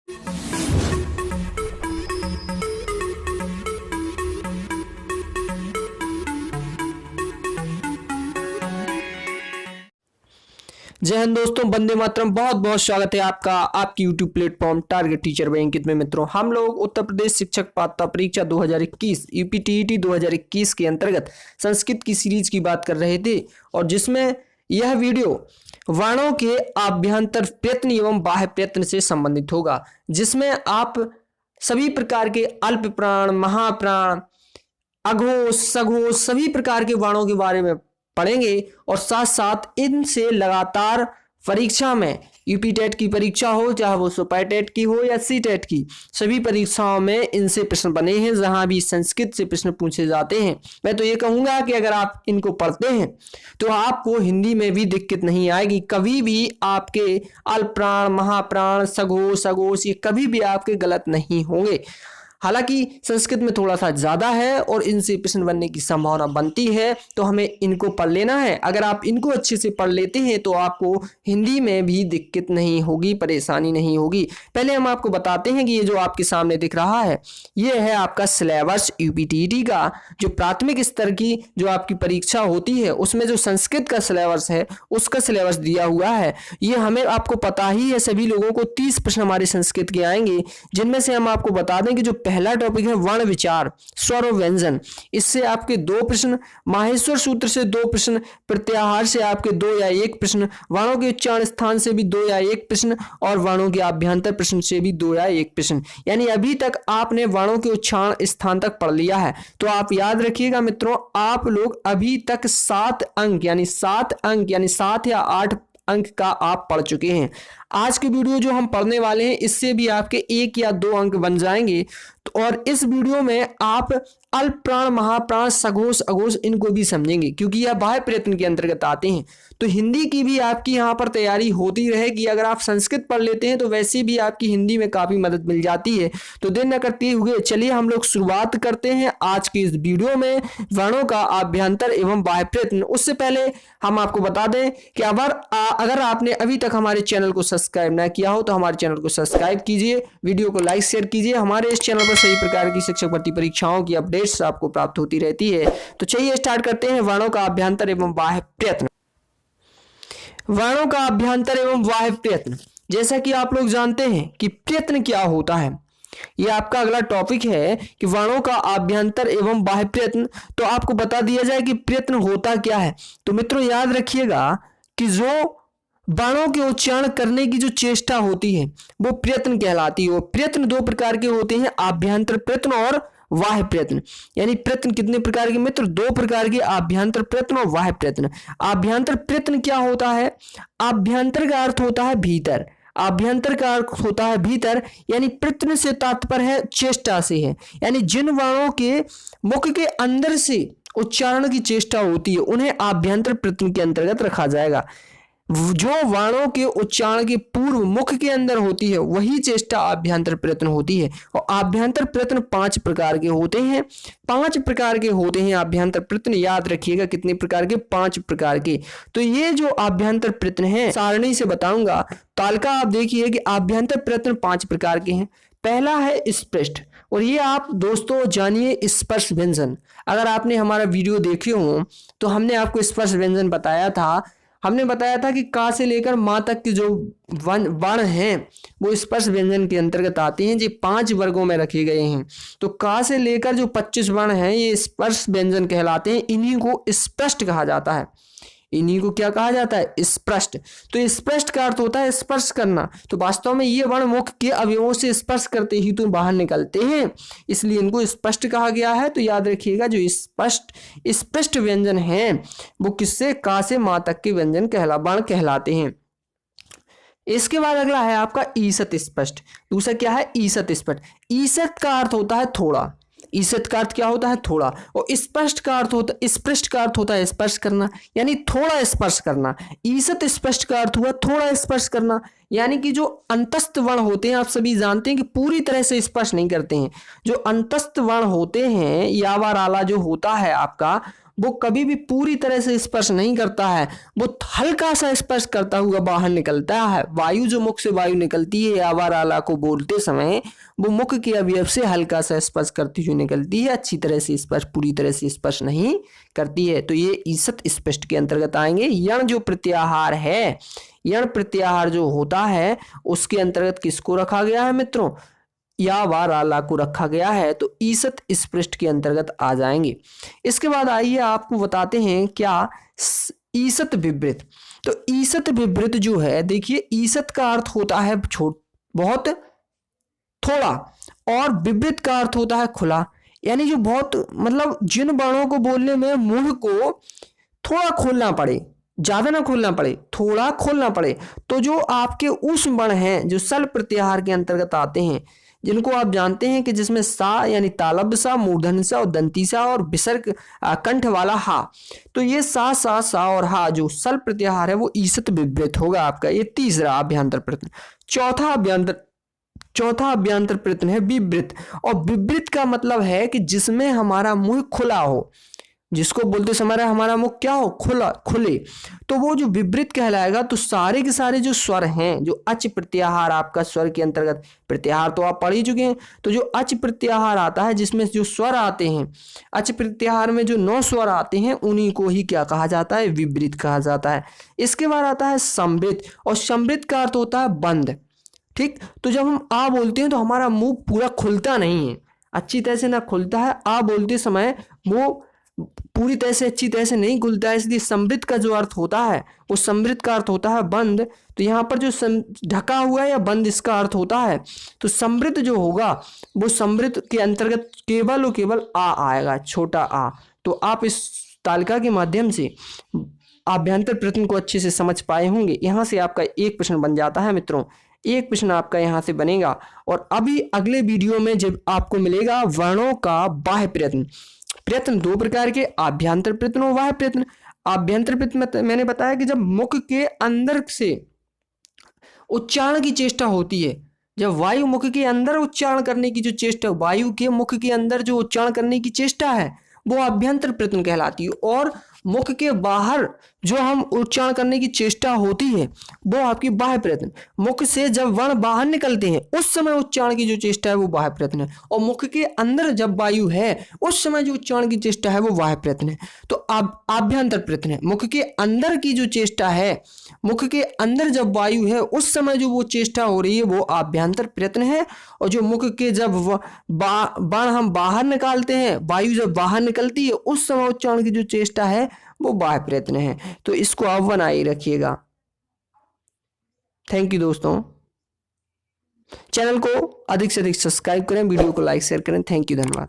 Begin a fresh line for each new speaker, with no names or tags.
जय हिंद दोस्तों, वंदे मातरम। बहुत बहुत स्वागत है आपका आपकी YouTube platform target teacher by Ankit में। मित्रों, हम लोग उत्तर प्रदेश शिक्षक पात्रता परीक्षा 2021 यूपीटीईटी 2021 के अंतर्गत संस्कृत की सीरीज की बात कर रहे थे, और जिसमें यह वीडियो वर्णों के आभ्यंतर प्रयत्न एवं बाह्य प्रयत्न से संबंधित होगा, जिसमें आप सभी प्रकार के अल्प प्राण, महाप्राण, अघोष, सघोष सभी प्रकार के वर्णों के बारे में पढ़ेंगे, और साथ साथ इनसे लगातार परीक्षा में यूपी टेट की परीक्षा हो, चाहे वो सुपर टेट की हो या सी टेट की, सभी परीक्षाओं में इनसे प्रश्न बने हैं, जहां भी संस्कृत से प्रश्न पूछे जाते हैं। मैं तो ये कहूंगा कि अगर आप इनको पढ़ते हैं तो आपको हिंदी में भी दिक्कत नहीं आएगी। कभी भी आपके अल्प प्राण, महाप्राण, सघोष, अघोष ये कभी भी आपके गलत नहीं होंगे। हालांकि संस्कृत में थोड़ा सा ज्यादा है और इनसे प्रश्न बनने की संभावना बनती है, तो हमें इनको पढ़ लेना है। अगर आप इनको अच्छे से पढ़ लेते हैं तो आपको हिंदी में भी दिक्कत नहीं होगी, परेशानी नहीं होगी। पहले हम आपको बताते हैं कि ये जो आपके सामने दिख रहा है, ये है आपका सिलेबस यूपीटीईटी का। जो प्राथमिक स्तर की जो आपकी परीक्षा होती है, उसमें जो संस्कृत का सिलेबस है, उसका सिलेबस दिया हुआ है। ये हमें आपको पता ही है, सभी लोगों को 30 प्रश्न हमारे संस्कृत के आएंगे, जिनमें से हम आपको बता दें कि जो पहला टॉपिक है वर्ण विचार, स्वर और व्यंजन, इससे आपके 2 प्रश्न, माहेश्वर सूत्र से 2 प्रश्न, प्रत्याहार से आपके 2 या 1 प्रश्न, वर्णों के उच्चारण स्थान से भी 2 या 1 प्रश्न, और वर्णों के आभ्यंतर प्रश्न से भी 2 या 1 प्रश्न। यानी अभी तक आपने वर्णों के उच्चारण स्थान तक पढ़ लिया है। तो आप याद रखिएगा मित्रों, आप लोग अभी तक 7 अंक यानी 7 या 8 अंक का आप पढ़ चुके हैं। आज की वीडियो जो हम पढ़ने वाले हैं, इससे भी आपके 1 या 2 अंक बन जाएंगे। और इस वीडियो में आप अल्प प्राण, महाप्राण, सघोष, अघोष इनको भी समझेंगे, क्योंकि यह बाह्य प्रयत्न के अंतर्गत आते हैं। तो हिंदी की भी आपकी यहाँ पर तैयारी होती रहेगी। अगर आप संस्कृत पढ़ लेते हैं तो वैसे भी आपकी हिंदी में काफी मदद मिल जाती है। तो देर न करते हुए चलिए हम लोग शुरुआत करते हैं आज की इस वीडियो में वर्णों का आभ्यंतर एवं बाह्य प्रयत्न। उससे पहले हम आपको बता दें कि अगर आपने अभी तक हमारे चैनल को सब्सक्राइब ना किया हो तो हमारे चैनल को सब्सक्राइब कीजिए, वीडियो को लाइक शेयर कीजिए। हमारे इस चैनल पर सभी प्रकार की शिक्षक भर्ती परीक्षाओं की अपडेट्स आपको प्राप्त होती रहती है। तो चलिए स्टार्ट करते हैं वर्णों का आभ्यंतर एवं बाह्य प्रयत्न। वर्णों का आभ्यंतर एवं बाह्य प्रयत्न, जैसा कि आप लोग जानते हैं कि प्रयत्न क्या होता है, ये आपका अगला टॉपिक है कि वर्णों का आभ्यंतर एवं बाह्य प्रयत्न। तो आपको बता दिया जाए कि प्रयत्न होता क्या है। तो मित्रों याद रखिएगा कि जो वर्णों के उच्चारण करने की जो चेष्टा होती है वो प्रयत्न कहलाती है। प्रयत्न 2 प्रकार के होते हैं, आभ्यंतर प्रयत्न और बाह्य प्रयत्न। यानी प्रयत्न कितने प्रकार के मित्र? 2 प्रकार के, आभ्यंतर प्रयत्न और बाह्य प्रयत्न। आभ्यंतर प्रयत्न क्या होता है? आभ्यंतर का अर्थ होता है भीतर, आभ्यंतर का अर्थ होता है भीतर, यानी प्रयत्न से तात्पर्य है चेष्टा से है। यानी जिन वर्णों के मुख के अंदर से उच्चारण की चेष्टा होती है उन्हें आभ्यंतर प्रयत्न के अंतर्गत रखा जाएगा। जो वर्णों के उच्चारण के पूर्व मुख के अंदर होती है वही चेष्टा आभ्यंतर प्रयत्न होती है। और आभ्यंतर प्रयत्न 5 प्रकार के होते हैं। 5 प्रकार के होते हैं आभ्यंतर प्रयत्न। याद रखिएगा कितने प्रकार के? 5 प्रकार के। तो ये जो आभ्यंतर प्रयत्न है सारणी से बताऊंगा। तालिका आप देखिए कि आभ्यंतर प्रयत्न 5 प्रकार के हैं। पहला है स्पष्ट, और ये आप दोस्तों जानिए स्पर्श व्यंजन। अगर आपने हमारा वीडियो देखे हो तो हमने आपको स्पर्श व्यंजन बताया था। हमने बताया था कि का से लेकर मां तक के जो वर्ण हैं वो स्पर्श व्यंजन के अंतर्गत आते हैं। ये 5 वर्गों में रखे गए हैं। तो का से लेकर जो 25 वर्ण हैं ये स्पर्श व्यंजन कहलाते हैं। इन्हीं को स्पष्ट कहा जाता है। इन्हीं को क्या कहा जाता है? स्पष्ट। तो स्पष्ट का अर्थ होता है स्पर्श करना। तो वास्तव में ये वर्ण मुख के अवयवों से स्पर्श करते ही तो बाहर निकलते हैं, इसलिए इनको स्पष्ट कहा गया है। तो याद रखिएगा जो स्पष्ट व्यंजन हैं वो किससे? का से मां तक के व्यंजन वर्ण कहलाते हैं। इसके बाद अगला है आपका ईसत स्पष्ट। दूसरा क्या है? ईसत स्पष्ट। ईसत का अर्थ होता है थोड़ा। ईसत का अर्थ क्या होता है? थोड़ा। और स्पष्ट का अर्थ होता है स्पर्श करना, यानी थोड़ा स्पर्श करना। ईसत स्पष्ट का अर्थ हुआ थोड़ा स्पर्श करना। यानी कि जो अंतस्थ वर्ण होते हैं, आप सभी जानते हैं कि पूरी तरह से स्पर्श नहीं करते हैं। जो अंतस्थ वर्ण होते हैं, यावर आला जो होता है आपका, वो कभी भी पूरी तरह से स्पर्श नहीं करता है, वो हल्का सा स्पर्श करता हुआ बाहर निकलता है। वायु जो मुख से वायु निकलती है आवाराला को बोलते समय, वो मुख के अवयव से हल्का सा स्पर्श करती हुई निकलती है, अच्छी तरह से स्पर्श, पूरी तरह से स्पर्श नहीं करती है। तो ये ईसत स्पष्ट के अंतर्गत आएंगे। यण जो प्रत्याहार है, यण प्रत्याहार जो होता है उसके अंतर्गत किसको रखा गया है मित्रों, या वाराला को रखा गया है, तो ईसत स्पृष्ट के अंतर्गत आ जाएंगे। इसके बाद आइए आपको बताते हैं क्या ईसत विवृत। तो ईसत विवृत जो है, देखिए ईसत का अर्थ होता है बहुत थोड़ा, और विवृत का अर्थ होता है खुला, यानी जो बहुत मतलब जिन वर्णों को बोलने में मुंह को थोड़ा खोलना पड़े, ज्यादा ना खोलना पड़े, थोड़ा खोलना पड़े। तो जो आपके उस वर्ण हैं जो सल प्रत्याहार के अंतर्गत आते हैं, जिनको आप जानते हैं कि जिसमें सा यानी तालब सा, मूर्धन्य सा और दंती सा और विसर्ग कंठ वाला हा, तो ये सा और हा जो सल प्रत्याहार है वो ईसत विवृत होगा आपका। ये तीसरा अभ्यंतर प्रयत्न। चौथा अभ्यंतर प्रयत्न है विवृत। और विवृत का मतलब है कि जिसमें हमारा मुंह खुला हो, जिसको बोलते समय हमारा मुख क्या हो, खुले, तो वो जो विवृत कहलाएगा। तो सारे के सारे जो स्वर हैं, जो अच प्रत्याहार आपका स्वर के अंतर्गत, प्रत्याहार तो आप पढ़ ही चुके हैं, तो जो अच प्रत्याहार आता है जिसमें जो स्वर आते हैं, अच प्रत्याहार में जो 9 स्वर आते हैं उन्हीं को ही क्या कहा जाता है, विवृत कहा जाता है। इसके बाद आता है संवृत, और संवृत का अर्थ होता है बंद। ठीक, तो जब हम आ बोलते हैं तो हमारा मुंह पूरा खुलता नहीं है, अच्छी तरह से ना खुलता है। आ बोलते समय वो पूरी तरह से अच्छी तरह से नहीं खुलता है, इसलिए समृद्ध का जो अर्थ होता है वो समृद्ध का अर्थ होता है बंद। तो यहाँ पर जो ढका हुआ है या बंद इसका अर्थ होता है, तो समृद्ध जो होगा वो समृद्ध के अंतर्गत केवल और केवल आ आएगा, छोटा आ। तो आप इस तालिका के माध्यम से आभ्यंतर प्रश्न को अच्छे से समझ पाए होंगे। यहाँ से आपका एक प्रश्न बन जाता है मित्रों, एक प्रश्न आपका यहाँ से बनेगा। और अभी अगले वीडियो में जब आपको मिलेगा वर्णों का बाह्य प्रयत्न। प्रयत्न 2 प्रकार के, आभ्यंतर प्रयत्न और बाह्य प्रयत्न। आभ्यंतर प्रयत्न मैंने बताया कि जब मुख के अंदर से उच्चारण की चेष्टा होती है, जब वायु मुख के अंदर उच्चारण करने की जो चेष्टा, वायु के मुख के अंदर जो उच्चारण करने की चेष्टा है वो आभ्यंतर प्रयत्न कहलाती है। और मुख के बाहर जो हम उच्चारण करने की चेष्टा होती है वो आपकी बाह्य प्रयत्न। मुख से जब वर्ण बाहर निकलते हैं उस समय उच्चारण की जो चेष्टा है वो बाह्य प्रयत्न है, और मुख के अंदर जब वायु है उस समय जो उच्चारण की चेष्टा है वो बाह्य प्रयत्न है। तो आभ्यंतर प्रयत्न है, मुख के अंदर की जो चेष्टा है, मुख के अंदर जब वायु है उस समय जो वो चेष्टा हो रही है वो आभ्यंतर प्रयत्न है। और जो मुख के जब बाण हम बाहर निकालते हैं, वायु जब बाहर निकलती है उस समय उच्चारण की जो चेष्टा है वो बाह्य प्रयत्न है। तो इसको आप बनाए रखिएगा। थैंक यू दोस्तों, चैनल को अधिक से अधिक सब्सक्राइब करें, वीडियो को लाइक शेयर करें। थैंक यू, धन्यवाद।